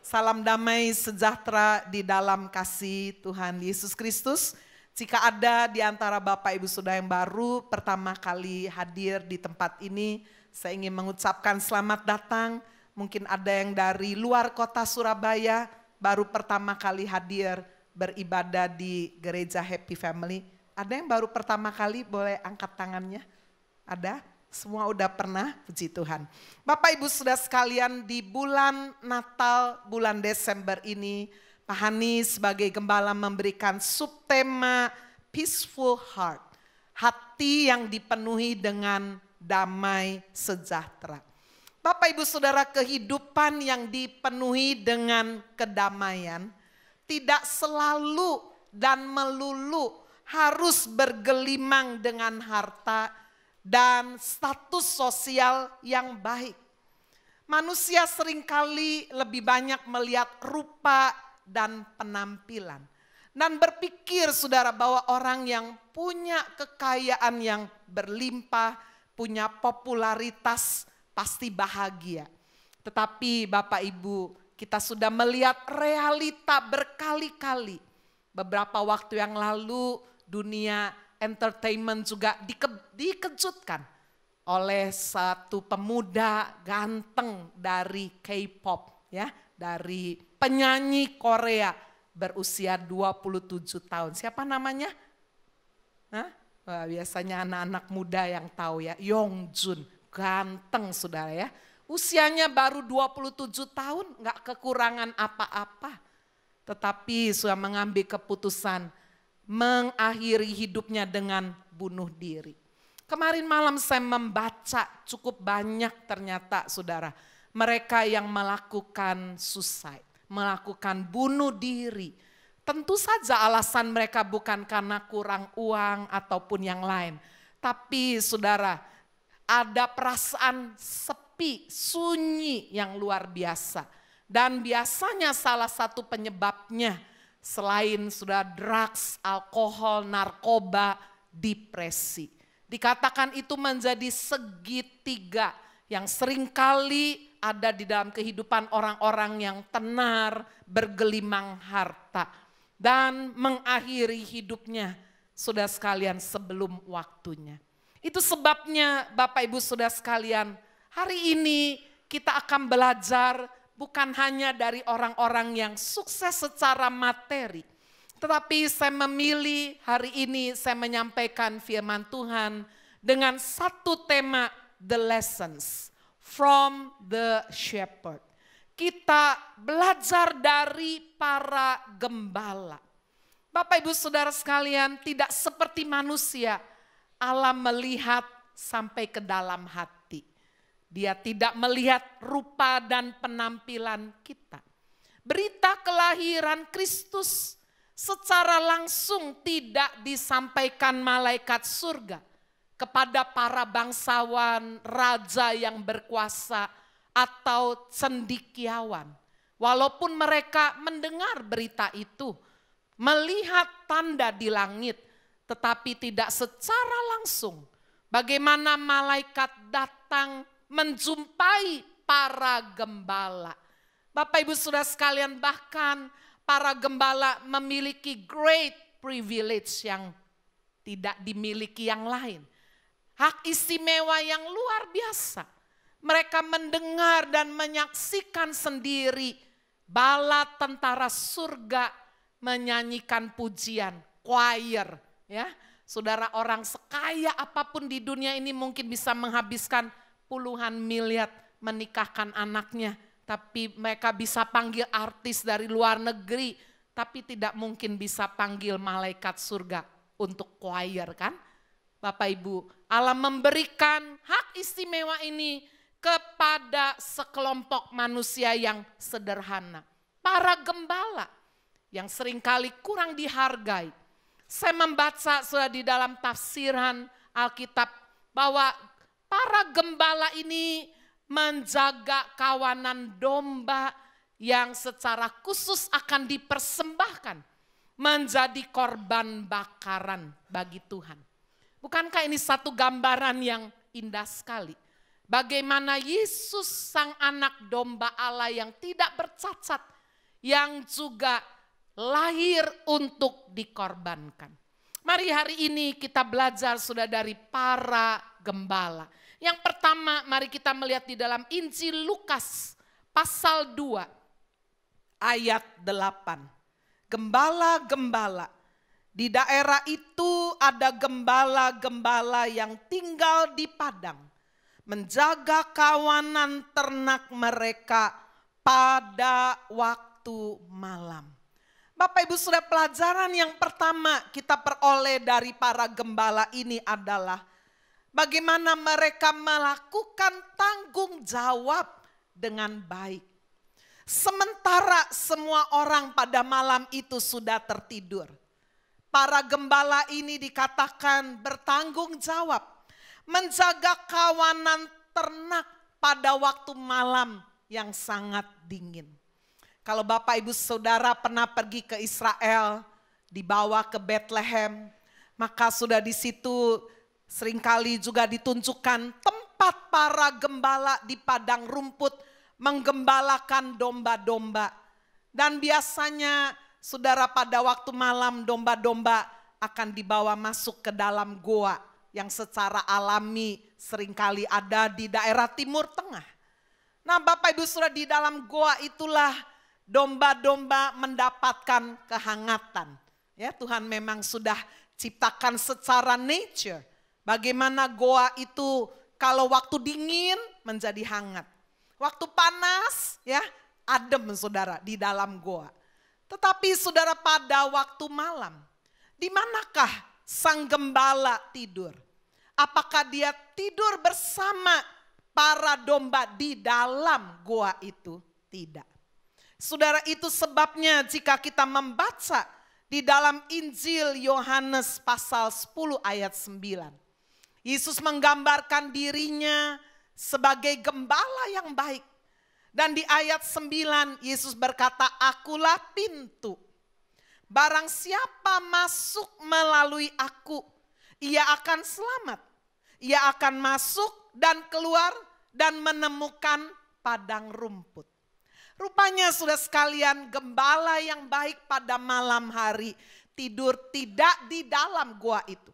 Salam damai sejahtera di dalam kasih Tuhan Yesus Kristus. Jika ada di antara Bapak Ibu Saudara yang baru pertama kali hadir di tempat ini, saya ingin mengucapkan selamat datang. Mungkin ada yang dari luar kota Surabaya baru pertama kali hadir beribadah di gereja Happy Family. Ada yang baru pertama kali, boleh angkat tangannya? Ada? Semua udah pernah, puji Tuhan. Bapak Ibu Saudara sekalian, di bulan Natal, bulan Desember ini, Pak Hani sebagai gembala memberikan subtema Peaceful Heart. Hati yang dipenuhi dengan damai sejahtera. Bapak Ibu Saudara, kehidupan yang dipenuhi dengan kedamaian tidak selalu dan melulu harus bergelimang dengan harta dan status sosial yang baik. Manusia seringkali lebih banyak melihat rupa dan penampilan. Dan berpikir saudara bahwa orang yang punya kekayaan yang berlimpah, punya popularitas pasti bahagia. Tetapi Bapak Ibu, kita sudah melihat realita berkali-kali. Beberapa waktu yang lalu dunia entertainment juga dikejutkan oleh satu pemuda ganteng dari K-pop, ya, dari penyanyi Korea berusia 27 tahun. Siapa namanya? Hah? Wah, biasanya anak-anak muda yang tahu ya, Yongjun, ganteng saudara ya. Usianya baru 27 tahun, gak kekurangan apa-apa. Tetapi sudah mengambil keputusan mengakhiri hidupnya dengan bunuh diri. Kemarin malam saya membaca cukup banyak ternyata saudara. Mereka yang melakukan suicide, melakukan bunuh diri. Tentu saja alasan mereka bukan karena kurang uang ataupun yang lain. Tapi saudara, ada perasaan sepi, sunyi yang luar biasa. Dan biasanya salah satu penyebabnya selain sudah drugs, alkohol, narkoba, depresi. Dikatakan itu menjadi segitiga yang seringkali ada di dalam kehidupan orang-orang yang tenar, bergelimang harta. Dan mengakhiri hidupnya, saudara sekalian, sebelum waktunya. Itu sebabnya Bapak Ibu saudara sekalian, hari ini kita akan belajar bukan hanya dari orang-orang yang sukses secara materi. Tetapi saya memilih hari ini saya menyampaikan firman Tuhan dengan satu tema, The Lessons from the Shepherd. Kita belajar dari para gembala. Bapak Ibu Saudara sekalian, tidak seperti manusia, Allah melihat sampai ke dalam hati. Dia tidak melihat rupa dan penampilan kita. Berita kelahiran Kristus secara langsung tidak disampaikan malaikat surga kepada para bangsawan, raja yang berkuasa atau cendekiawan. Walaupun mereka mendengar berita itu, melihat tanda di langit, tetapi tidak secara langsung. Bagaimana malaikat datang menjumpai para gembala. Bapak Ibu Saudara sekalian, bahkan para gembala memiliki great privilege yang tidak dimiliki yang lain. Hak istimewa yang luar biasa. Mereka mendengar dan menyaksikan sendiri bala tentara surga menyanyikan pujian, choir, ya. Saudara, orang sekaya apapun di dunia ini mungkin bisa menghabiskan puluhan miliar menikahkan anaknya, tapi mereka bisa panggil artis dari luar negeri, tapi tidak mungkin bisa panggil malaikat surga untuk choir, kan? Bapak Ibu, Allah memberikan hak istimewa ini kepada sekelompok manusia yang sederhana, para gembala yang seringkali kurang dihargai. Saya membaca sudah di dalam tafsiran Alkitab bahwa para gembala ini menjaga kawanan domba yang secara khusus akan dipersembahkan menjadi korban bakaran bagi Tuhan. Bukankah ini satu gambaran yang indah sekali? Bagaimana Yesus sang anak domba Allah yang tidak bercacat yang juga lahir untuk dikorbankan. Mari hari ini kita belajar sudah dari para gembala. Yang pertama, mari kita melihat di dalam Injil Lukas pasal 2 ayat 8. Gembala-gembala. Di daerah itu ada gembala-gembala yang tinggal di padang, menjaga kawanan ternak mereka pada waktu malam. Bapak Ibu Saudara, pelajaran yang pertama kita peroleh dari para gembala ini adalah bagaimana mereka melakukan tanggung jawab dengan baik. Sementara semua orang pada malam itu sudah tertidur, para gembala ini dikatakan bertanggung jawab menjaga kawanan ternak pada waktu malam yang sangat dingin. Kalau Bapak Ibu Saudara pernah pergi ke Israel, dibawa ke Bethlehem, maka sudah di situ seringkali juga ditunjukkan tempat para gembala di padang rumput menggembalakan domba-domba. Dan biasanya saudara pada waktu malam domba-domba akan dibawa masuk ke dalam goa yang secara alami seringkali ada di daerah Timur Tengah. Nah Bapak Ibu Saudara, di dalam goa itulah domba-domba mendapatkan kehangatan. Ya, Tuhan memang sudah ciptakan secara nature. Bagaimana goa itu kalau waktu dingin menjadi hangat. Waktu panas ya adem saudara di dalam goa. Tetapi saudara pada waktu malam, di manakah sang gembala tidur? Apakah dia tidur bersama para domba di dalam goa itu? Tidak. Saudara, itu sebabnya jika kita membaca di dalam Injil Yohanes pasal 10 ayat 9. Yesus menggambarkan dirinya sebagai gembala yang baik. Dan di ayat 9 Yesus berkata, akulah pintu. Barang siapa masuk melalui aku, ia akan selamat. Ia akan masuk dan keluar dan menemukan padang rumput. Rupanya sudah sekalian, gembala yang baik pada malam hari tidur tidak di dalam gua itu.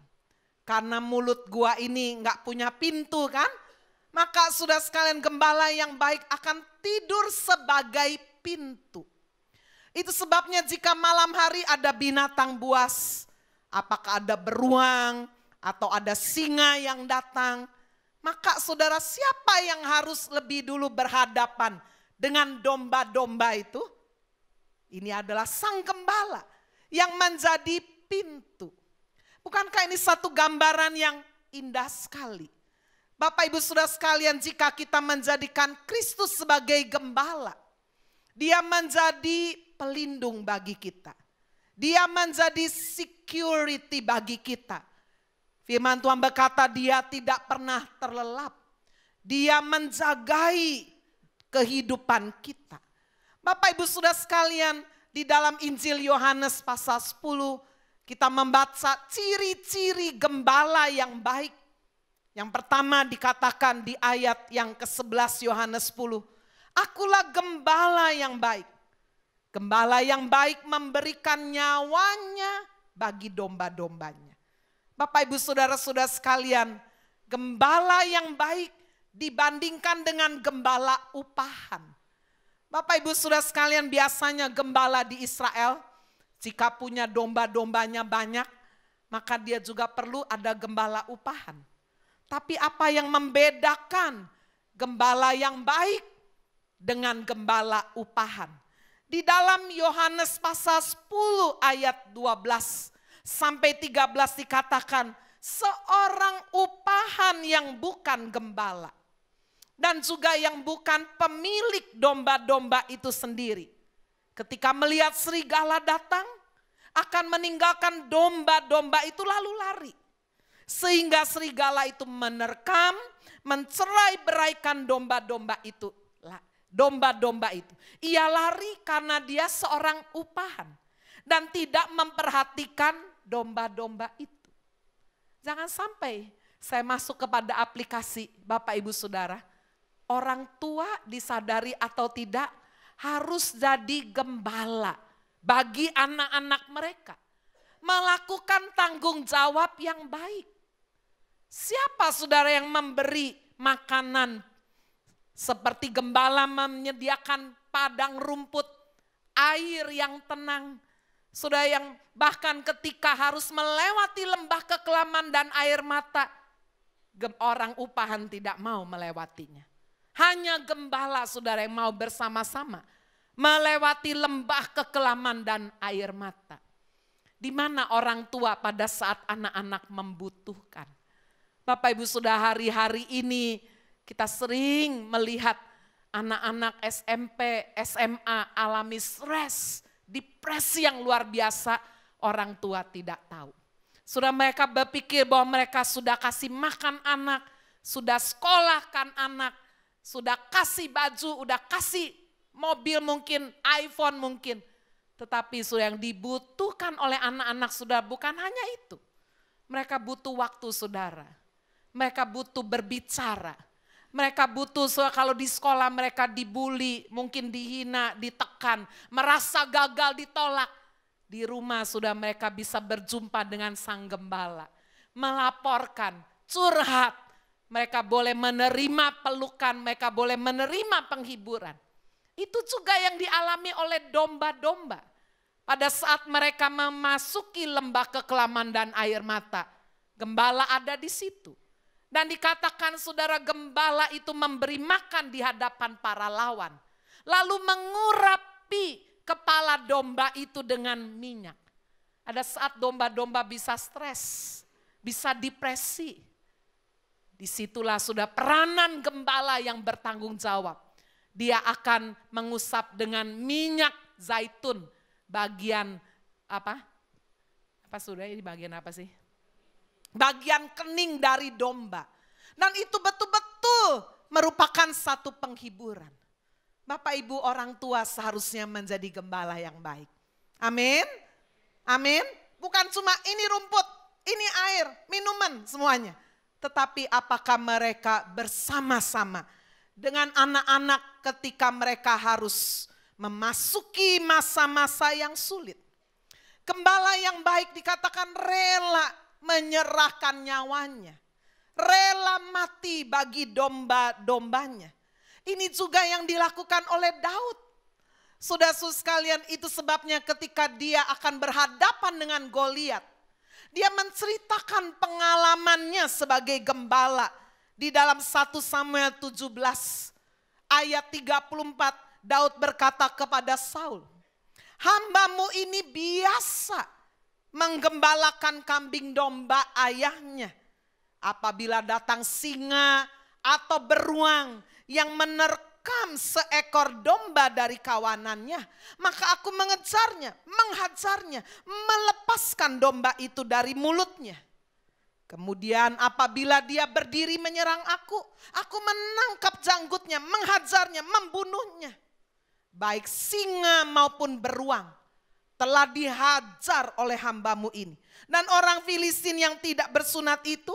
Karena mulut gua ini nggak punya pintu kan. Maka sudah sekalian, gembala yang baik akan tidur sebagai pintu. Itu sebabnya jika malam hari ada binatang buas, apakah ada beruang atau ada singa yang datang, maka saudara, siapa yang harus lebih dulu berhadapan dengan domba-domba itu? Ini adalah sang gembala yang menjadi pintu. Bukankah ini satu gambaran yang indah sekali? Bapak Ibu Saudara sekalian, jika kita menjadikan Kristus sebagai gembala, dia menjadi pelindung bagi kita. Dia menjadi security bagi kita. Firman Tuhan berkata dia tidak pernah terlelap. Dia menjagai kehidupan kita. Bapak Ibu Saudara sekalian, di dalam Injil Yohanes pasal 10 kita membaca ciri-ciri gembala yang baik. Yang pertama dikatakan di ayat yang ke-11 Yohanes 10. Akulah gembala yang baik. Gembala yang baik memberikan nyawanya bagi domba-dombanya. Bapak Ibu Saudara-saudara sekalian, gembala yang baik dibandingkan dengan gembala upahan. Bapak Ibu Saudara sekalian, biasanya gembala di Israel jika punya domba-dombanya banyak, maka dia juga perlu ada gembala upahan. Tapi apa yang membedakan gembala yang baik dengan gembala upahan? Di dalam Yohanes pasal 10 ayat 12 sampai 13 dikatakan, seorang upahan yang bukan gembala dan juga yang bukan pemilik domba-domba itu sendiri, ketika melihat serigala datang, akan meninggalkan domba-domba itu lalu lari. Sehingga serigala itu menerkam, mencerai-beraikan domba-domba itu. Domba-domba itu. Ia lari karena dia seorang upahan dan tidak memperhatikan domba-domba itu. Jangan sampai saya masuk kepada aplikasi Bapak Ibu Saudara. Orang tua disadari atau tidak harus jadi gembala bagi anak-anak mereka. Melakukan tanggung jawab yang baik. Siapa saudara yang memberi makanan seperti gembala menyediakan padang rumput, air yang tenang. Saudara, yang bahkan ketika harus melewati lembah kekelaman dan air mata, orang upahan tidak mau melewatinya. Hanya gembala saudara yang mau bersama-sama melewati lembah kekelaman dan air mata. Di mana orang tua pada saat anak-anak membutuhkan. Bapak Ibu saudara, hari-hari ini kita sering melihat anak-anak SMP, SMA alami stres, depresi yang luar biasa, orang tua tidak tahu. Sudah mereka berpikir bahwa mereka sudah kasih makan anak, sudah sekolahkan anak, sudah kasih baju, udah kasih mobil mungkin, iPhone mungkin. Tetapi sudah yang dibutuhkan oleh anak-anak sudah bukan hanya itu. Mereka butuh waktu saudara. Mereka butuh berbicara. Mereka butuh kalau di sekolah mereka dibully, mungkin dihina, ditekan, merasa gagal, ditolak. Di rumah sudah mereka bisa berjumpa dengan sang gembala. Melaporkan, curhat. Mereka boleh menerima pelukan, mereka boleh menerima penghiburan. Itu juga yang dialami oleh domba-domba. Pada saat mereka memasuki lembah kekelaman dan air mata, gembala ada di situ. Dan dikatakan saudara, gembala itu memberi makan di hadapan para lawan. Lalu mengurapi kepala domba itu dengan minyak. Ada saat domba-domba bisa stres, bisa depresi. Disitulah sudah peranan gembala yang bertanggung jawab. Dia akan mengusap dengan minyak zaitun. Bagian apa? Apa sudah ini bagian apa sih? Bagian kening dari domba. Dan itu betul-betul merupakan satu penghiburan. Bapak Ibu orang tua seharusnya menjadi gembala yang baik. Amin. Amin. Bukan cuma ini rumput, ini air, minuman semuanya. Tetapi apakah mereka bersama-sama dengan anak-anak ketika mereka harus memasuki masa-masa yang sulit. Gembala yang baik dikatakan rela menyerahkan nyawanya. Rela mati bagi domba-dombanya. Ini juga yang dilakukan oleh Daud. Saudara-saudara sekalian, itu sebabnya ketika dia akan berhadapan dengan Goliat, dia menceritakan pengalamannya sebagai gembala di dalam 1 Samuel 17 ayat 34. Daud berkata kepada Saul, "Hambamu ini biasa menggembalakan kambing domba ayahnya. Apabila datang singa atau beruang yang menerkam seekor domba dari kawanannya, maka aku mengejarnya, menghajarnya, melepaskan domba itu dari mulutnya. Kemudian apabila dia berdiri menyerang aku menangkap janggutnya, menghajarnya, membunuhnya. Baik singa maupun beruang telah dihajar oleh hambamu ini. Dan orang Filistin yang tidak bersunat itu,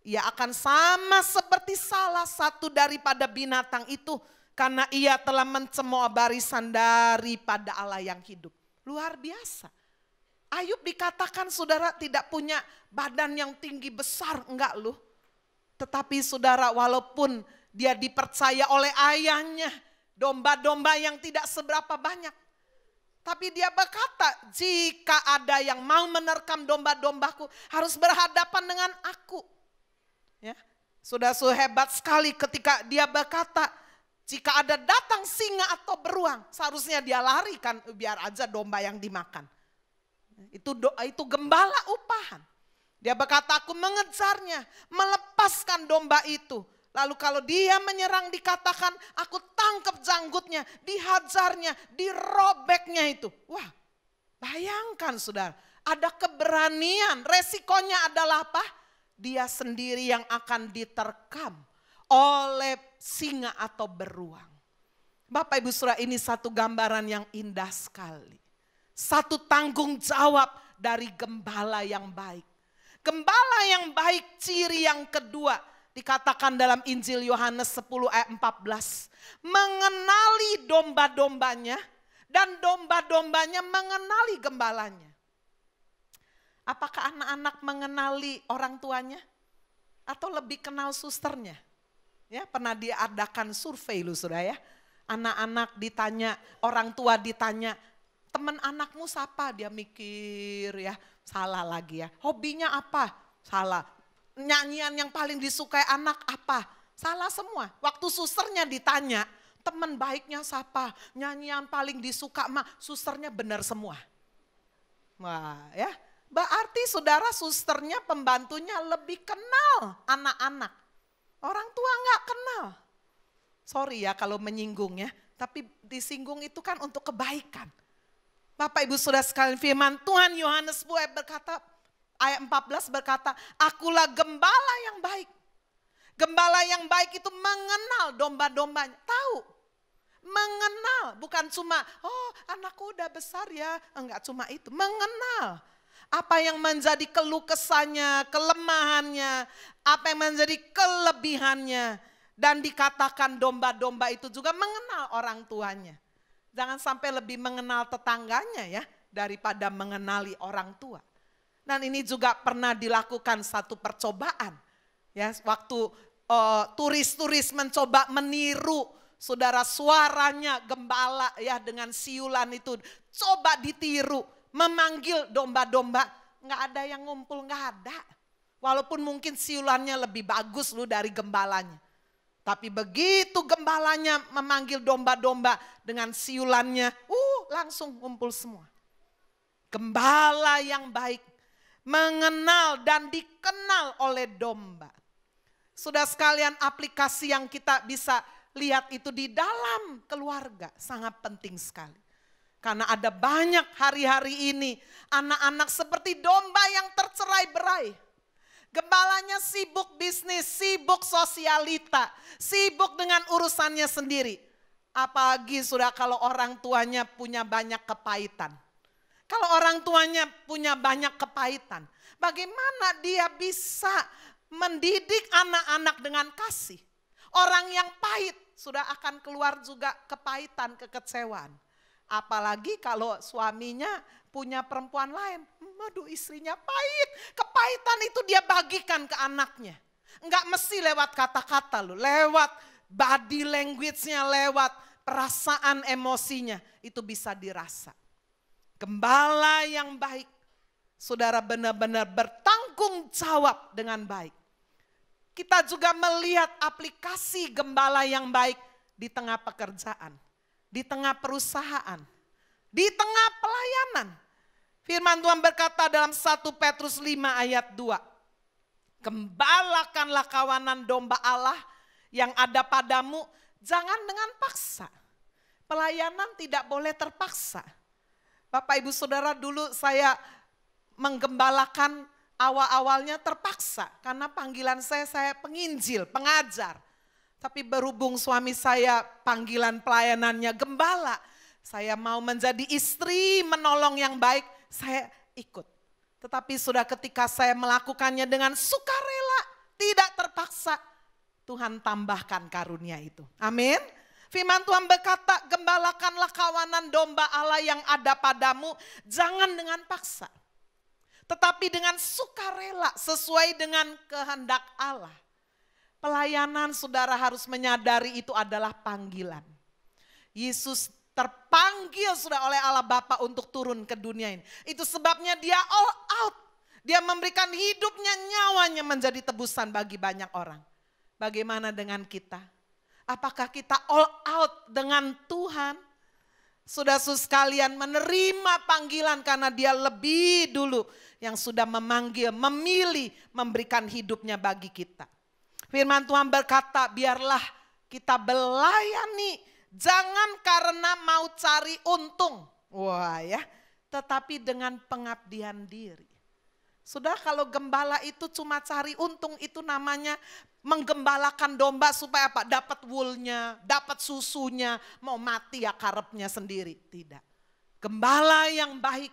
ia akan sama seperti salah satu daripada binatang itu, karena ia telah mencemooh barisan daripada Allah yang hidup." Luar biasa. Ayub dikatakan saudara tidak punya badan yang tinggi besar, enggak loh. Tetapi saudara, walaupun dia dipercaya oleh ayahnya domba-domba yang tidak seberapa banyak, tapi dia berkata, "Jika ada yang mau menerkam domba-dombaku, harus berhadapan dengan aku." Ya, sudah hebat sekali ketika dia berkata, jika ada datang singa atau beruang, seharusnya dia lari kan, biar aja domba yang dimakan. Itu gembala upahan. Dia berkata, "Aku mengejarnya, melepaskan domba itu. Lalu kalau dia menyerang dikatakan, aku tangkap janggutnya, dihajarnya, dirobeknya itu." Wah, bayangkan saudara, ada keberanian. Resikonya adalah apa? Dia sendiri yang akan diterkam oleh singa atau beruang. Bapak Ibu saudara, ini satu gambaran yang indah sekali. Satu tanggung jawab dari gembala yang baik. Gembala yang baik, ciri yang kedua, dikatakan dalam Injil Yohanes 10 ayat 14. Mengenali domba-dombanya dan domba-dombanya mengenali gembalanya. Apakah anak-anak mengenali orang tuanya? Atau lebih kenal susternya? Ya, pernah diadakan survei lu sudah ya. Anak-anak ditanya, orang tua ditanya, teman anakmu siapa? Dia mikir ya, salah lagi ya. Hobinya apa? Salah. Nyanyian yang paling disukai anak apa? Salah semua. Waktu susternya ditanya, teman baiknya siapa? Nyanyian paling disuka mah susternya benar semua. Wah ya, berarti saudara susternya, pembantunya lebih kenal anak-anak. Orang tua nggak kenal. Sorry ya kalau menyinggung ya, tapi disinggung itu kan untuk kebaikan. Bapak Ibu Saudara sekalian, firman Tuhan Yohanes berkata, ayat 14 berkata, akulah gembala yang baik. Gembala yang baik itu mengenal domba-dombanya. Tahu, mengenal. Bukan cuma, oh anakku udah besar ya. Enggak cuma itu, mengenal. Apa yang menjadi keluh kesahnya, kelemahannya. Apa yang menjadi kelebihannya. Dan dikatakan domba-domba itu juga mengenal orang tuanya. Jangan sampai lebih mengenal tetangganya ya, daripada mengenali orang tua. Dan ini juga pernah dilakukan satu percobaan. Ya, waktu turis-turis mencoba meniru saudara suaranya gembala ya dengan siulan itu. Coba ditiru, memanggil domba-domba. Nggak ada yang ngumpul, nggak ada. Walaupun mungkin siulannya lebih bagus lu dari gembalanya. Tapi begitu gembalanya memanggil domba-domba dengan siulannya, langsung ngumpul semua. Gembala yang baik, mengenal dan dikenal oleh domba. Sudah sekalian, aplikasi yang kita bisa lihat itu di dalam keluarga sangat penting sekali. Karena ada banyak hari-hari ini anak-anak seperti domba yang tercerai-berai. Gembalanya sibuk bisnis, sibuk sosialita, sibuk dengan urusannya sendiri. Apalagi sudah kalau orang tuanya punya banyak kepahitan. Kalau orang tuanya punya banyak kepahitan, bagaimana dia bisa mendidik anak-anak dengan kasih? Orang yang pahit sudah akan keluar juga kepahitan, kekecewaan. Apalagi kalau suaminya punya perempuan lain. Aduh, istrinya pahit. Kepahitan itu dia bagikan ke anaknya. Enggak mesti lewat kata-kata loh, lewat body language-nya, lewat perasaan emosinya. Itu bisa dirasa. Gembala yang baik, saudara benar-benar bertanggung jawab dengan baik. Kita juga melihat aplikasi gembala yang baik di tengah pekerjaan, di tengah perusahaan, di tengah pelayanan. Firman Tuhan berkata dalam 1 Petrus 5 ayat 2. Gembalakanlah kawanan domba Allah yang ada padamu, jangan dengan paksa. Pelayanan tidak boleh terpaksa. Bapak Ibu Saudara, dulu saya menggembalakan awal-awalnya terpaksa. Karena panggilan saya penginjil, pengajar. Tapi berhubung suami saya panggilan pelayanannya gembala. Saya mau menjadi istri, menolong yang baik, saya ikut. Tetapi sudah ketika saya melakukannya dengan sukarela, tidak terpaksa, Tuhan tambahkan karunia itu. Amin. Firman Tuhan berkata, gembalakanlah kawanan domba Allah yang ada padamu, jangan dengan paksa. Tetapi dengan sukarela, sesuai dengan kehendak Allah. Pelayanan saudara harus menyadari itu adalah panggilan. Yesus terpanggil sudah oleh Allah Bapa untuk turun ke dunia ini. Itu sebabnya dia all out. Dia memberikan hidupnya, nyawanya menjadi tebusan bagi banyak orang. Bagaimana dengan kita? Apakah kita all out dengan Tuhan? Saudara-saudara sekalian, menerima panggilan karena dia lebih dulu yang sudah memanggil, memilih, memberikan hidupnya bagi kita. Firman Tuhan berkata, biarlah kita belayani, jangan karena mau cari untung. Wah ya, tetapi dengan pengabdian diri. Sudah, kalau gembala itu cuma cari untung, itu namanya menggembalakan domba supaya apa? Dapat woolnya, dapat susunya, mau mati ya karepnya sendiri. Tidak. Gembala yang baik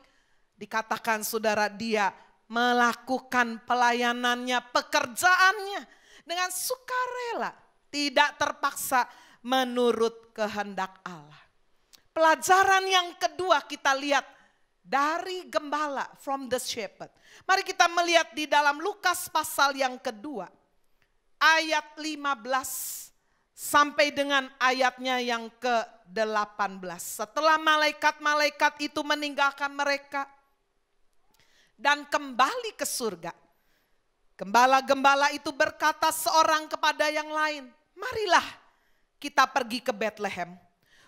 dikatakan saudara, dia melakukan pelayanannya, pekerjaannya. dengan sukarela, tidak terpaksa menurut kehendak Allah. Pelajaran yang kedua kita lihat dari gembala, from the shepherd. Mari kita melihat di dalam Lukas pasal yang kedua, ayat 15 sampai dengan ayatnya yang ke-18. Setelah malaikat-malaikat itu meninggalkan mereka dan kembali ke surga, gembala-gembala itu berkata seorang kepada yang lain, marilah kita pergi ke Bethlehem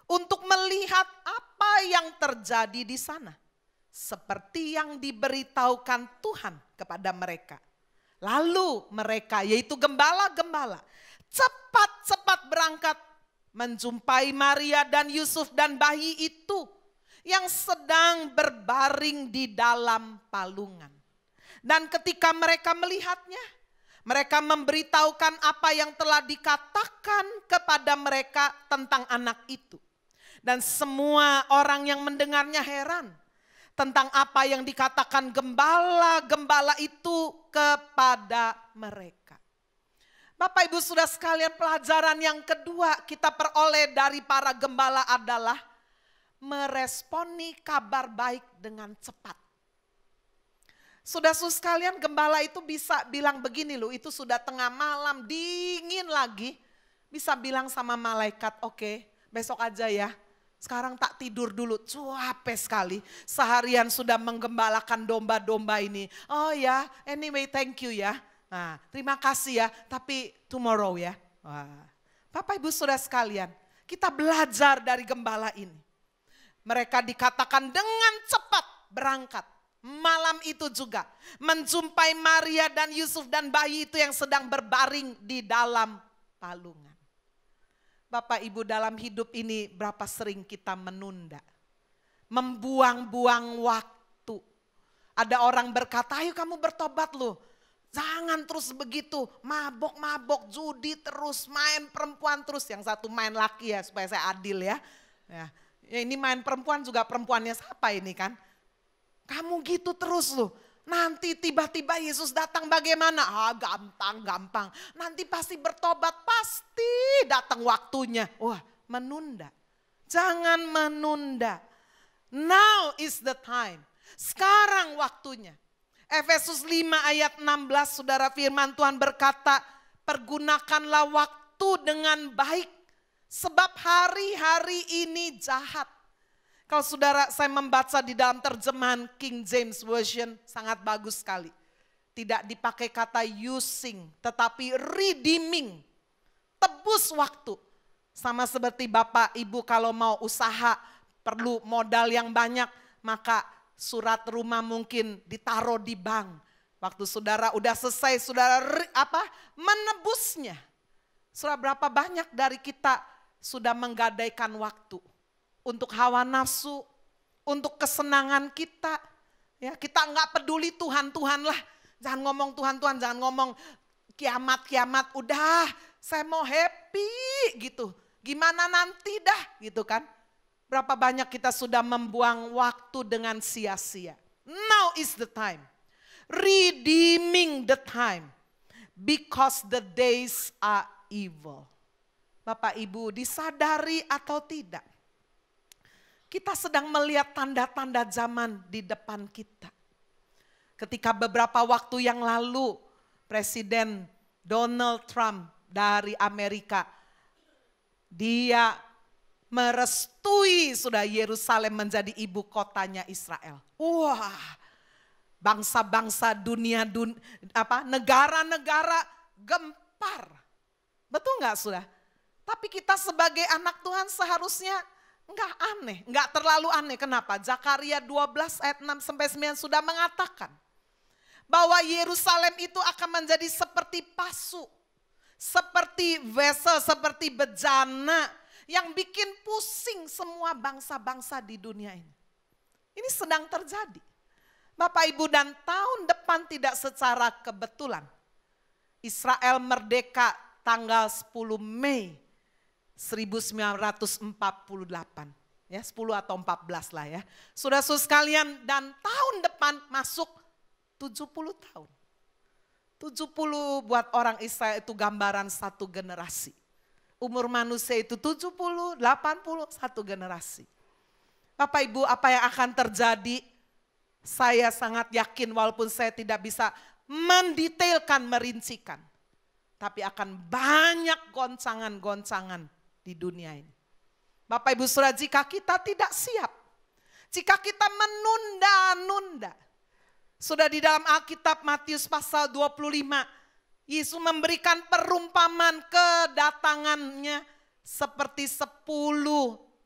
untuk melihat apa yang terjadi di sana, seperti yang diberitahukan Tuhan kepada mereka. Lalu mereka, yaitu gembala-gembala, cepat-cepat berangkat menjumpai Maria dan Yusuf dan bayi itu yang sedang berbaring di dalam palungan. Dan ketika mereka melihatnya, mereka memberitahukan apa yang telah dikatakan kepada mereka tentang anak itu. Dan semua orang yang mendengarnya heran tentang apa yang dikatakan gembala-gembala itu kepada mereka. Bapak Ibu Saudara sekalian, pelajaran yang kedua kita peroleh dari para gembala adalah meresponi kabar baik dengan cepat. Saudara sekalian, gembala itu bisa bilang begini loh, itu sudah tengah malam, dingin lagi. Bisa bilang sama malaikat, oke, besok aja ya. Sekarang tak tidur dulu, capek sekali. Seharian sudah menggembalakan domba-domba ini. Oh ya, anyway thank you ya. Nah, terima kasih ya, tapi tomorrow ya. Wah. Bapak Ibu Saudara sekalian, kita belajar dari gembala ini. Mereka dikatakan dengan cepat berangkat. Malam itu juga menjumpai Maria dan Yusuf dan bayi itu yang sedang berbaring di dalam palungan. Bapak Ibu, dalam hidup ini berapa sering kita menunda, membuang-buang waktu. Ada orang berkata, ayo kamu bertobat loh. Jangan terus begitu, mabok-mabok, judi terus, main perempuan terus. Yang satu main laki ya, supaya saya adil ya. Ya, ini main perempuan juga perempuannya siapa ini kan? Kamu gitu terus loh. Nanti tiba-tiba Yesus datang bagaimana? Gampang. Nanti pasti bertobat, pasti datang waktunya. Wah, menunda. Jangan menunda. Now is the time. Sekarang waktunya. Efesus 5 ayat 16, saudara, firman Tuhan berkata, pergunakanlah waktu dengan baik, sebab hari-hari ini jahat. Kalau saudara, saya membaca di dalam terjemahan King James Version, sangat bagus sekali. Tidak dipakai kata using, tetapi redeeming. Tebus waktu. Sama seperti Bapak Ibu kalau mau usaha, perlu modal yang banyak, maka surat rumah mungkin ditaruh di bank. Waktu saudara udah selesai, saudara menebusnya. Saudara, berapa banyak dari kita sudah menggadaikan waktu untuk hawa nafsu, untuk kesenangan kita. Ya, kita nggak peduli Tuhan lah. Jangan ngomong Tuhan, jangan ngomong kiamat. Udah, saya mau happy gitu. Gimana nanti dah gitu kan. Berapa banyak kita sudah membuang waktu dengan sia-sia. Now is the time. Redeeming the time. Because the days are evil. Bapak Ibu, disadari atau tidak, kita sedang melihat tanda-tanda zaman di depan kita. Ketika beberapa waktu yang lalu Presiden Donald Trump dari Amerika, dia merestui sudah Yerusalem menjadi ibu kotanya Israel. Wah, bangsa-bangsa dunia, negara-negara gempar. Betul nggak sudah? Tapi kita sebagai anak Tuhan seharusnya enggak aneh, enggak terlalu aneh. Kenapa? Zakaria 12 ayat 6-9 sudah mengatakan bahwa Yerusalem itu akan menjadi seperti pasu, seperti vessel, seperti bejana yang bikin pusing semua bangsa-bangsa di dunia ini. Ini sedang terjadi. Bapak Ibu, dan tahun depan tidak secara kebetulan Israel merdeka tanggal 10 Mei 1948, ya 10 atau 14 lah ya. Saudara-saudara sekalian, dan tahun depan masuk 70 tahun. 70 buat orang Israel itu gambaran satu generasi. Umur manusia itu 70, 80, satu generasi. Bapak Ibu, apa yang akan terjadi? Saya sangat yakin walaupun saya tidak bisa mendetailkan, merincikan. Tapi akan banyak goncangan-goncangan di dunia ini. Bapak Ibu Saudara, jika kita tidak siap, jika kita menunda-nunda. Sudah di dalam Alkitab Matius pasal 25, Yesus memberikan perumpamaan kedatangannya seperti 10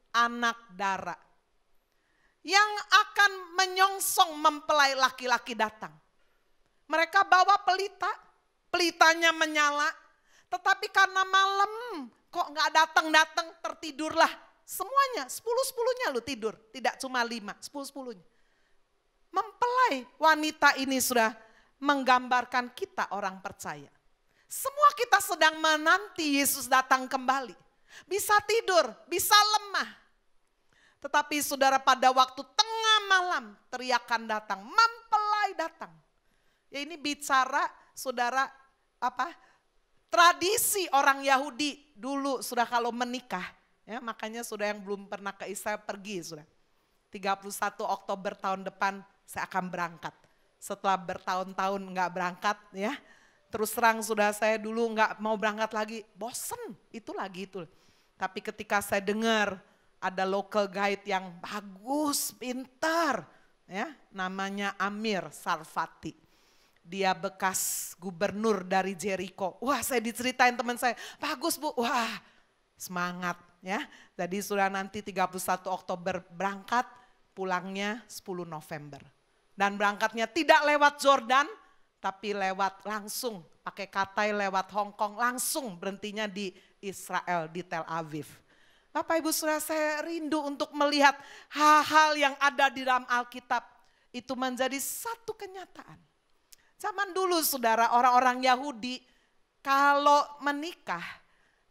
anak dara yang akan menyongsong mempelai laki-laki datang. Mereka bawa pelita, pelitanya menyala, tetapi karena malam kok nggak datang-datang, tertidurlah semuanya, 10-10-nya lu tidur, tidak cuma 5, 10-10-nya. Mempelai wanita ini sudah menggambarkan kita orang percaya. Semua kita sedang menanti Yesus datang kembali. Bisa tidur, bisa lemah. Tetapi saudara, pada waktu tengah malam teriakan datang, mempelai datang. Ya ini bicara saudara tradisi orang Yahudi dulu sudah kalau menikah. Ya, makanya sudah yang belum pernah ke Israel pergi sudah. 31 Oktober tahun depan saya akan berangkat. Setelah bertahun-tahun nggak berangkat ya. Terus terang sudah saya dulu nggak mau berangkat lagi. Bosen itu lagi itu. Tapi ketika saya dengar ada local guide yang bagus, pintar. Ya, namanya Amir Sarfati. Dia bekas gubernur dari Jericho. Wah, saya diceritain teman saya. Bagus Bu, wah semangat ya. Jadi sudah nanti 31 Oktober berangkat, pulangnya 10 November. Dan berangkatnya tidak lewat Jordan, tapi lewat langsung, pakai katai lewat Hong Kong, langsung berhentinya di Israel, di Tel Aviv. Bapak Ibu Saudara, saya rindu untuk melihat hal-hal yang ada di dalam Alkitab. Itu menjadi satu kenyataan. Zaman dulu saudara, orang-orang Yahudi kalau menikah,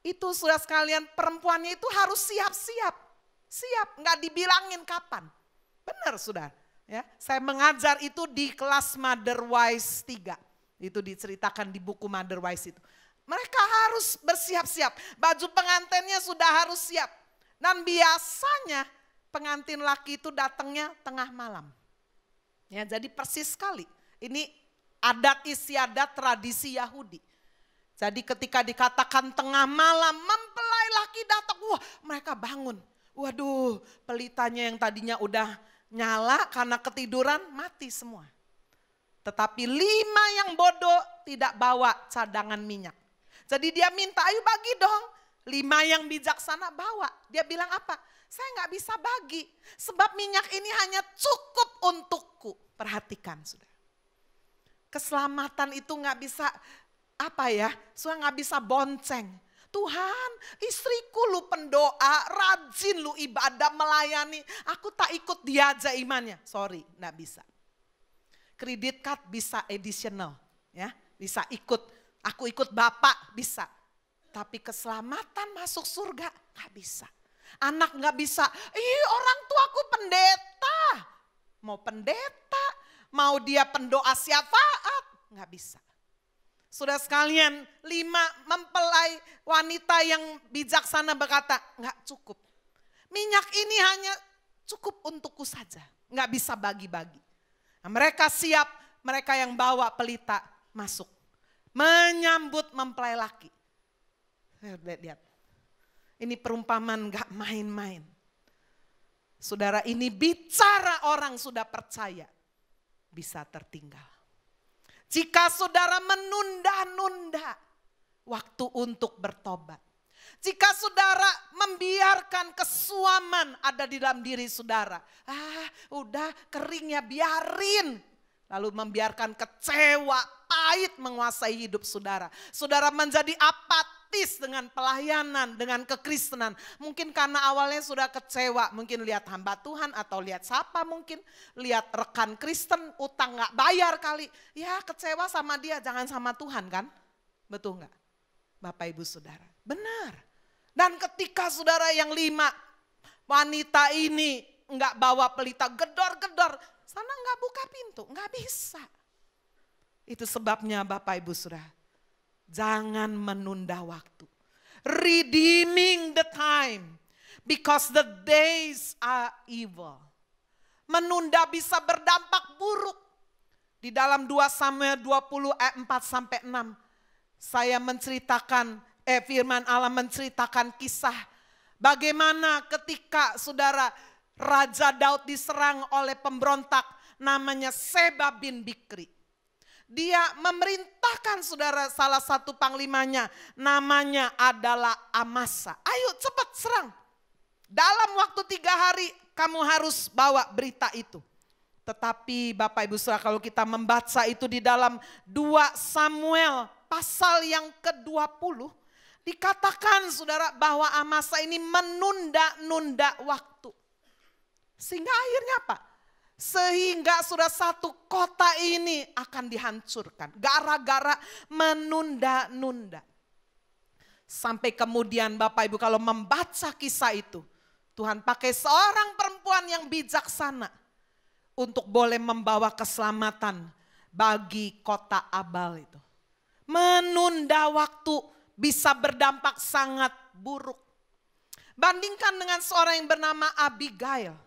itu saudara sekalian perempuannya itu harus siap-siap. Siap, nggak dibilangin kapan. Benar saudara. Ya, saya mengajar itu di kelas Mother Wise 3. Itu diceritakan di buku Mother Wise itu. Mereka harus bersiap-siap. Baju pengantinnya sudah harus siap. Dan biasanya pengantin laki itu datangnya tengah malam. Ya, jadi persis sekali. Ini adat istiadat tradisi Yahudi. Jadi ketika dikatakan tengah malam mempelai laki datang, wah mereka bangun. Waduh, pelitanya yang tadinya udah nyala karena ketiduran mati semua. Tetapi 5 yang bodoh tidak bawa cadangan minyak. Jadi dia minta, ayo bagi dong. 5 yang bijaksana bawa. Dia bilang apa? Saya nggak bisa bagi. Sebab minyak ini hanya cukup untukku. Perhatikan saudara. Keselamatan itu nggak bisa sudah nggak bisa bonceng. Tuhan, istriku lu pendoa, rajin lu ibadah melayani. Aku tak ikut dia aja imannya. Sorry, enggak bisa. Kredit card bisa additional, ya, bisa ikut. Aku ikut Bapak bisa. Tapi keselamatan masuk surga enggak bisa. Anak enggak bisa. Orang tuaku pendeta. Mau pendeta, mau dia pendoa syafaat, enggak bisa. Saudara sekalian, 5 mempelai wanita yang bijaksana berkata, enggak cukup. Minyak ini hanya cukup untukku saja, enggak bisa bagi-bagi. Nah, mereka siap, mereka yang bawa pelita masuk. Menyambut mempelai laki. Lihat, ini perumpamaan enggak main-main. Saudara, ini bicara orang sudah percaya, bisa tertinggal. Jika saudara menunda-nunda waktu untuk bertobat. Jika saudara membiarkan kesuaman ada di dalam diri saudara. Udah kering ya biarin. Lalu membiarkan kecewa, pahit menguasai hidup saudara. Saudara menjadi apatis dengan pelayanan, dengan kekristenan. Mungkin karena awalnya sudah kecewa, mungkin lihat hamba Tuhan atau lihat siapa mungkin. Lihat rekan Kristen, utang gak bayar kali. Ya kecewa sama dia, jangan sama Tuhan kan? Betul gak? Bapak Ibu Saudara, benar. Dan ketika saudara yang 5 wanita ini gak bawa pelita, gedor-gedor. Sana gak buka pintu, gak bisa. Itu sebabnya Bapak Ibu Saudara, jangan menunda waktu. Redeeming the time because the days are evil. Menunda bisa berdampak buruk. Di dalam 2 Samuel 20 ayat 4 sampai 6, saya menceritakan, firman Allah menceritakan kisah bagaimana ketika saudara Raja Daud diserang oleh pemberontak namanya Seba bin Bikri. Dia memerintahkan saudara salah satu panglimanya, namanya adalah Amasa. Ayo cepat serang. Dalam waktu 3 hari kamu harus bawa berita itu. Tetapi Bapak Ibu Saudara, kalau kita membaca itu di dalam 2 Samuel pasal yang ke-20, dikatakan saudara bahwa Amasa ini menunda-nunda waktu. Sehingga akhirnya apa? Sehingga sudah satu kota ini akan dihancurkan. Gara-gara menunda-nunda. Sampai kemudian Bapak Ibu kalau membaca kisah itu, Tuhan pakai seorang perempuan yang bijaksana untuk boleh membawa keselamatan bagi kota Abal itu. Menunda waktu bisa berdampak sangat buruk. Bandingkan dengan seorang yang bernama Abigail,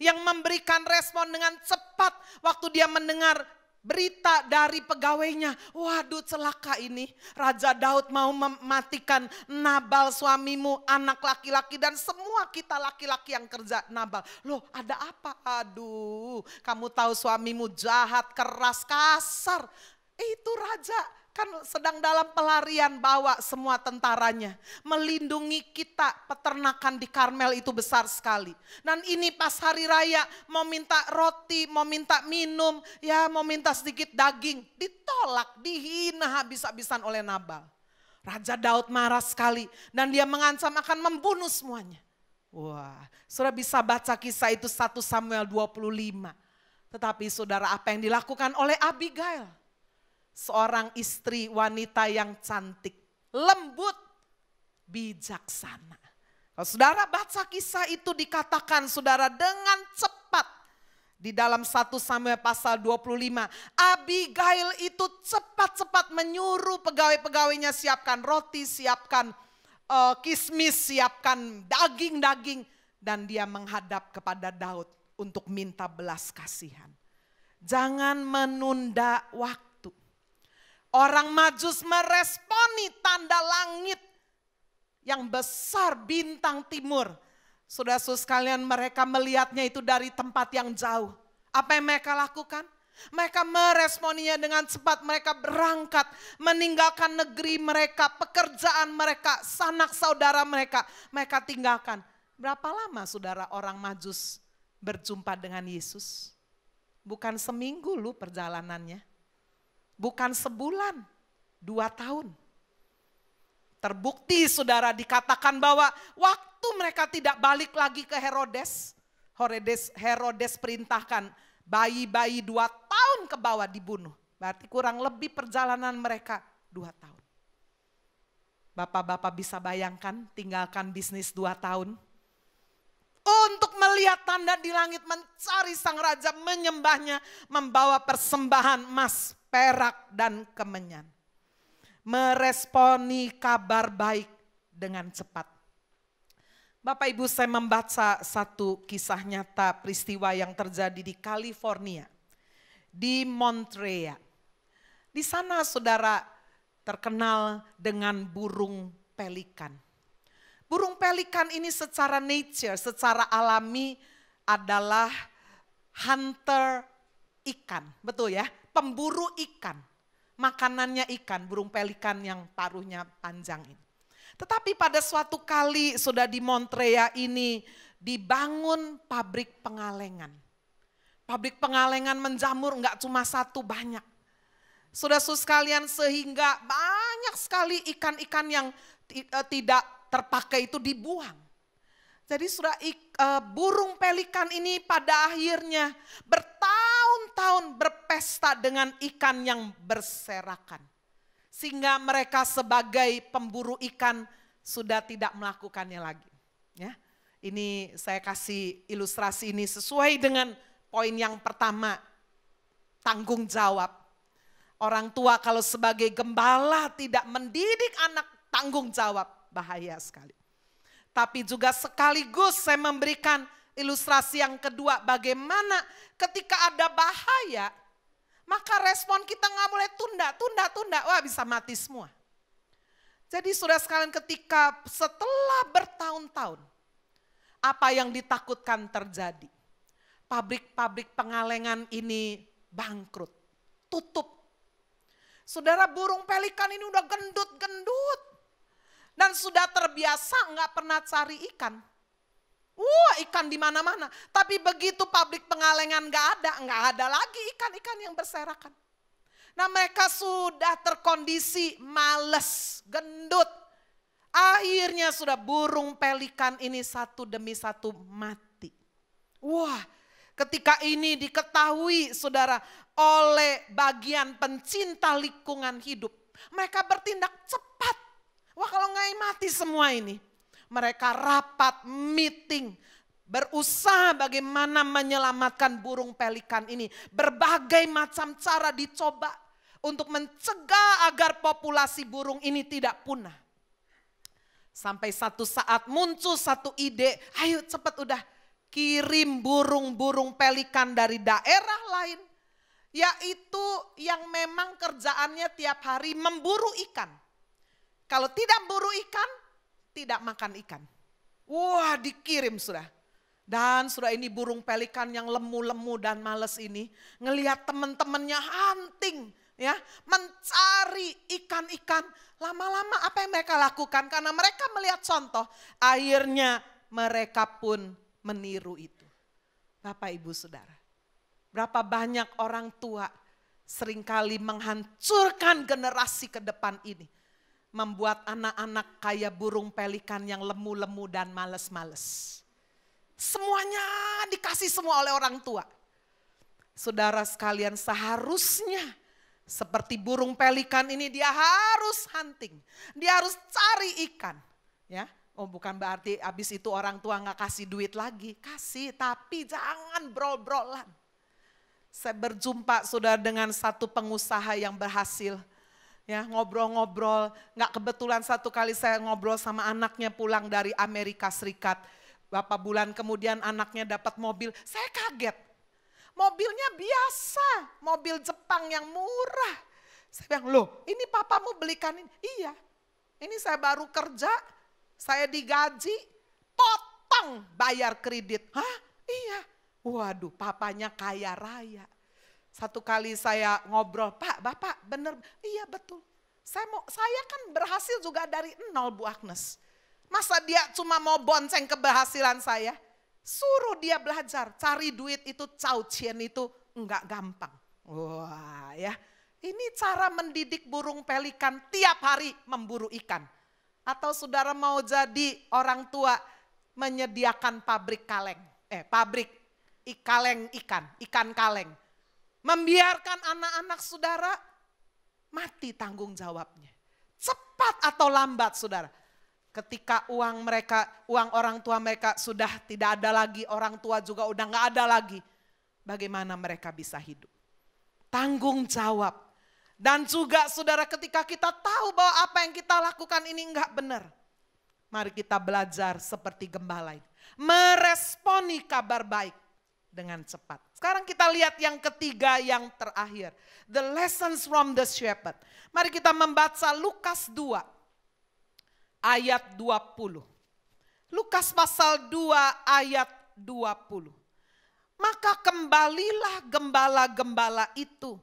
yang memberikan respon dengan cepat waktu dia mendengar berita dari pegawainya. Waduh, celaka ini, Raja Daud mau mematikan Nabal suamimu, anak laki-laki dan semua kita laki-laki yang kerja Nabal. Loh, ada apa? Aduh, kamu tahu suamimu jahat, keras, kasar. Itu raja kan sedang dalam pelarian, bawa semua tentaranya. Melindungi kita, peternakan di Karmel itu besar sekali. Dan ini pas hari raya mau minta roti, mau minta minum, ya mau minta sedikit daging. Ditolak, dihina habis-habisan oleh Nabal. Raja Daud marah sekali dan dia mengancam akan membunuh semuanya. Wah, saudara bisa baca kisah itu 1 Samuel 25. Tetapi saudara, apa yang dilakukan oleh Abigail? Seorang istri wanita yang cantik, lembut, bijaksana. Kalau saudara baca kisah itu dikatakan saudara dengan cepat. Di dalam 1 Samuel pasal 25, Abigail itu cepat-cepat menyuruh pegawai-pegawainya siapkan roti, siapkan kismis, siapkan daging-daging. Dan dia menghadap kepada Daud untuk minta belas kasihan. Jangan menunda waktu. Orang Majus meresponi tanda langit yang besar, bintang timur. Saudara-saudara sekalian, mereka melihatnya itu dari tempat yang jauh. Apa yang mereka lakukan? Mereka meresponinya dengan cepat. Mereka berangkat meninggalkan negeri mereka, pekerjaan mereka, sanak saudara mereka. Mereka tinggalkan. Berapa lama saudara orang Majus berjumpa dengan Yesus? Bukan seminggu lu perjalanannya. Bukan sebulan, 2 tahun. Terbukti saudara dikatakan bahwa waktu mereka tidak balik lagi ke Herodes. Herodes perintahkan bayi-bayi 2 tahun ke bawah dibunuh. Berarti kurang lebih perjalanan mereka 2 tahun. Bapak-bapak bisa bayangkan tinggalkan bisnis 2 tahun. Untuk melihat tanda di langit, mencari sang raja, menyembahnya, membawa persembahan emas, perak dan kemenyan. Meresponi kabar baik dengan cepat. Bapak Ibu, saya membaca satu kisah nyata peristiwa yang terjadi di California, di Montreal. Di sana saudara terkenal dengan burung pelikan. Burung pelikan ini secara nature, secara alami adalah hunter ikan, betul ya? Pemburu ikan, makanannya ikan, burung pelikan yang paruhnya panjang ini. Tetapi pada suatu kali sudah di Montreal ini dibangun pabrik pengalengan. Pabrik pengalengan menjamur enggak cuma satu, banyak. Saudara-saudara sekalian, sehingga banyak sekali ikan-ikan yang tidak terpakai itu dibuang. Jadi burung pelikan ini pada akhirnya bertahun-tahun berpesta dengan ikan yang berserakan. Sehingga mereka sebagai pemburu ikan sudah tidak melakukannya lagi. Ya, ini saya kasih ilustrasi ini sesuai dengan poin yang pertama, tanggung jawab. Orang tua kalau sebagai gembala tidak mendidik anak, tanggung jawab, bahaya sekali. Tapi juga sekaligus saya memberikan ilustrasi yang kedua, bagaimana ketika ada bahaya, maka respon kita nggak boleh tunda. Wah, bisa mati semua. Jadi saudara sekalian, ketika setelah bertahun-tahun, apa yang ditakutkan terjadi? Pabrik-pabrik pengalengan ini bangkrut, tutup. Saudara, burung pelikan ini udah gendut-gendut. Dan sudah terbiasa nggak pernah cari ikan. Wah, ikan di mana-mana. Tapi begitu pabrik pengalengan nggak ada lagi ikan-ikan yang berserakan. Nah, mereka sudah terkondisi males, gendut. Akhirnya sudah burung pelikan ini satu demi satu mati. Wah, ketika ini diketahui saudara oleh bagian pencinta lingkungan hidup, mereka bertindak cepat. Wah, kalau nggak mati semua ini. Mereka rapat, meeting, berusaha bagaimana menyelamatkan burung pelikan ini. Berbagai macam cara dicoba untuk mencegah agar populasi burung ini tidak punah. Sampai satu saat muncul satu ide, ayo cepat udah kirim burung-burung pelikan dari daerah lain. Yaitu yang memang kerjaannya tiap hari memburu ikan. Kalau tidak buru ikan, tidak makan ikan. Wah, dikirim sudah. Dan sudah ini burung pelikan yang lemu-lemu dan males ini. Ngelihat teman-temannya hunting, ya, mencari ikan-ikan. Lama-lama apa yang mereka lakukan? Karena mereka melihat contoh, akhirnya mereka pun meniru itu. Bapak, Ibu, Saudara. Berapa banyak orang tua seringkali menghancurkan generasi ke depan ini. Membuat anak-anak kayak burung pelikan yang lemu-lemu dan males-males. Semuanya dikasih semua oleh orang tua. Saudara sekalian, seharusnya seperti burung pelikan ini dia harus hunting. Dia harus cari ikan. Ya, oh, bukan berarti habis itu orang tua nggak kasih duit lagi. Kasih, tapi jangan brol-brolan. Saya berjumpa saudara dengan satu pengusaha yang berhasil. Ya, ngobrol-ngobrol, nggak kebetulan satu kali saya ngobrol sama anaknya pulang dari Amerika Serikat. Beberapa bulan kemudian anaknya dapat mobil, saya kaget. Mobilnya biasa, mobil Jepang yang murah. Saya bilang, loh ini papamu belikan ini? Iya, ini saya baru kerja, saya digaji, potong bayar kredit. Hah? Iya, waduh papanya kaya raya. Satu kali saya ngobrol, Pak, Bapak bener, iya betul. Saya kan berhasil juga dari nol, Bu Agnes. Masa dia cuma mau bonceng keberhasilan saya? Suruh dia belajar, cari duit itu, caucian itu enggak gampang. Wah ya, ini cara mendidik burung pelikan tiap hari memburu ikan. Atau saudara mau jadi orang tua menyediakan pabrik kaleng, pabrik kaleng ikan kaleng. Membiarkan anak-anak saudara mati tanggung jawabnya. Cepat atau lambat saudara. Ketika uang orang tua mereka sudah tidak ada lagi, orang tua juga udah gak ada lagi. Bagaimana mereka bisa hidup? Tanggung jawab. Dan juga saudara, ketika kita tahu bahwa apa yang kita lakukan ini enggak benar. Mari kita belajar seperti gembala ini. Meresponi kabar baik dengan cepat. Sekarang kita lihat yang ketiga, yang terakhir. The lessons from the shepherd. Mari kita membaca Lukas 2 ayat 20. Lukas pasal 2 ayat 20. Maka kembalilah gembala-gembala itu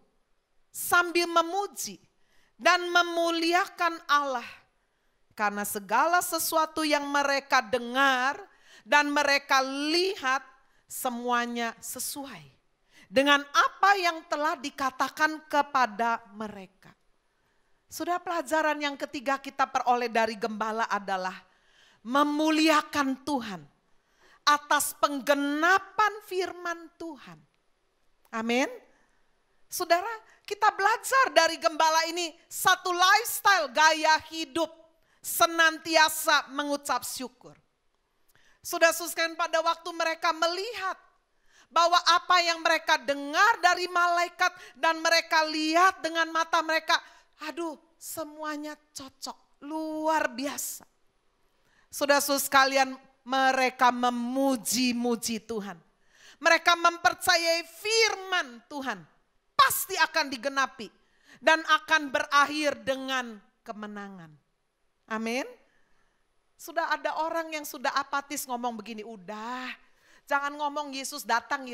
sambil memuji dan memuliakan Allah. Karena segala sesuatu yang mereka dengar dan mereka lihat semuanya sesuai dengan apa yang telah dikatakan kepada mereka. Sudah, pelajaran yang ketiga kita peroleh dari gembala adalah memuliakan Tuhan atas penggenapan firman Tuhan. Amin. Saudara, kita belajar dari gembala ini satu lifestyle, gaya hidup senantiasa mengucap syukur. Saudara sekalian, pada waktu mereka melihat bahwa apa yang mereka dengar dari malaikat dan mereka lihat dengan mata mereka, aduh semuanya cocok, luar biasa. Saudara-saudara sekalian, mereka memuji-muji Tuhan. Mereka mempercayai firman Tuhan pasti akan digenapi dan akan berakhir dengan kemenangan. Amin. Sudah ada orang yang sudah apatis ngomong begini, udah jangan ngomong Yesus datang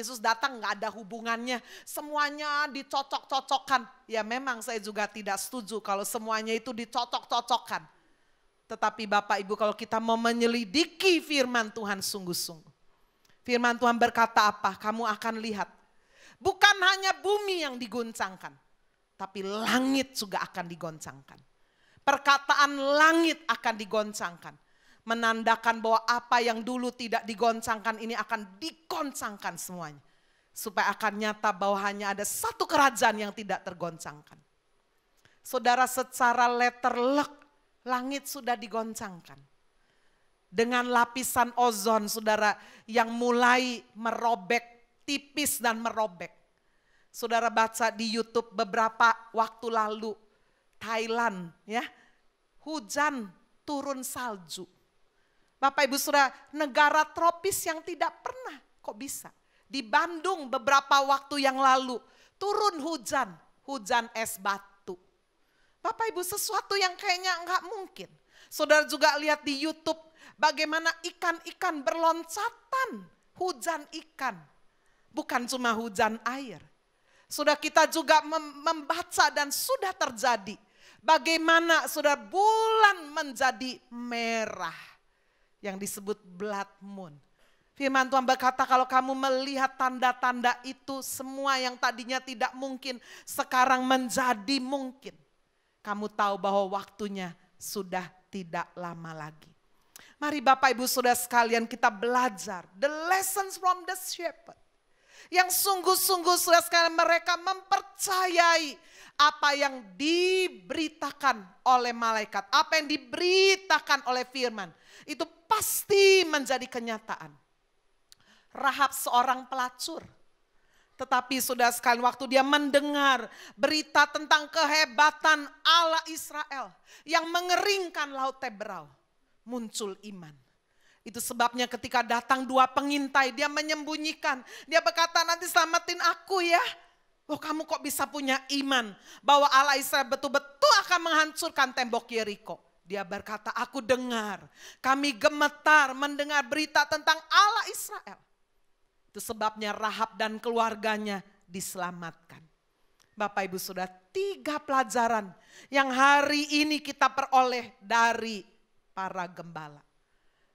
gak ada hubungannya. Semuanya dicocok-cocokkan. Ya memang saya juga tidak setuju kalau semuanya itu dicocok-cocokkan. Tetapi Bapak Ibu, kalau kita mau menyelidiki firman Tuhan sungguh-sungguh. Firman Tuhan berkata apa? Kamu akan lihat. Bukan hanya bumi yang diguncangkan, tapi langit juga akan digoncangkan. Perkataan langit akan digoncangkan. Menandakan bahwa apa yang dulu tidak digoncangkan ini akan digoncangkan semuanya. Supaya akan nyata bahwa hanya ada satu kerajaan yang tidak tergoncangkan. Saudara, secara letter luck, langit sudah digoncangkan. Dengan lapisan ozon, saudara, yang mulai merobek, tipis dan merobek. Saudara baca di YouTube beberapa waktu lalu, Thailand ya, hujan turun salju. Bapak Ibu Saudara, negara tropis yang tidak pernah, kok bisa? Di Bandung beberapa waktu yang lalu, turun hujan, hujan es batu. Bapak Ibu, sesuatu yang kayaknya enggak mungkin. Saudara juga lihat di YouTube bagaimana ikan-ikan berloncatan, hujan ikan. Bukan cuma hujan air. Sudah kita juga membaca dan sudah terjadi. Bagaimana sudah bulan menjadi merah. Yang disebut blood moon. Firman Tuhan berkata kalau kamu melihat tanda-tanda itu, semua yang tadinya tidak mungkin sekarang menjadi mungkin. Kamu tahu bahwa waktunya sudah tidak lama lagi. Mari Bapak Ibu Saudara sekalian kita belajar the lessons from the shepherd. Yang sungguh-sungguh saudara sekalian mereka mempercayai apa yang diberitakan oleh malaikat. Apa yang diberitakan oleh firman. Itu pasti menjadi kenyataan. Rahab seorang pelacur. Tetapi saudara sekalian waktu dia mendengar berita tentang kehebatan Allah Israel. Yang mengeringkan laut Teberau. Muncul iman. Itu sebabnya ketika datang dua pengintai dia menyembunyikan. Dia berkata nanti selamatin aku ya. Oh kamu kok bisa punya iman bahwa Allah Israel betul-betul akan menghancurkan tembok Yeriko. Dia berkata aku dengar. Kami gemetar mendengar berita tentang Allah Israel. Itu sebabnya Rahab dan keluarganya diselamatkan. Bapak Ibu Saudara, 3 pelajaran yang hari ini kita peroleh dari para gembala.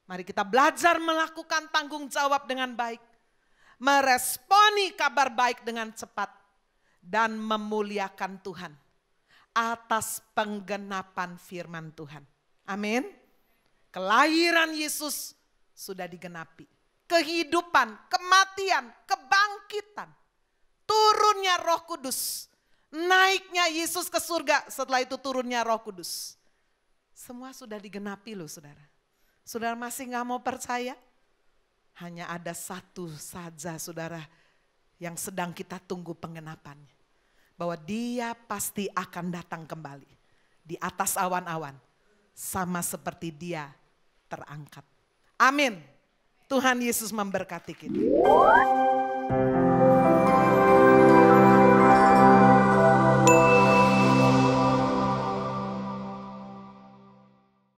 Mari kita belajar melakukan tanggung jawab dengan baik. Meresponi kabar baik dengan cepat. Dan memuliakan Tuhan. Atas penggenapan firman Tuhan. Amin. Kelahiran Yesus sudah digenapi. Kehidupan, kematian, kebangkitan. Turunnya Roh Kudus. Naiknya Yesus ke surga, setelah itu turunnya Roh Kudus. Semua sudah digenapi loh saudara. Saudara masih gak mau percaya? Hanya ada satu saja saudara yang sedang kita tunggu penggenapannya. Bahwa dia pasti akan datang kembali. Di atas awan-awan. Sama seperti dia terangkat. Amin. Tuhan Yesus memberkati kita.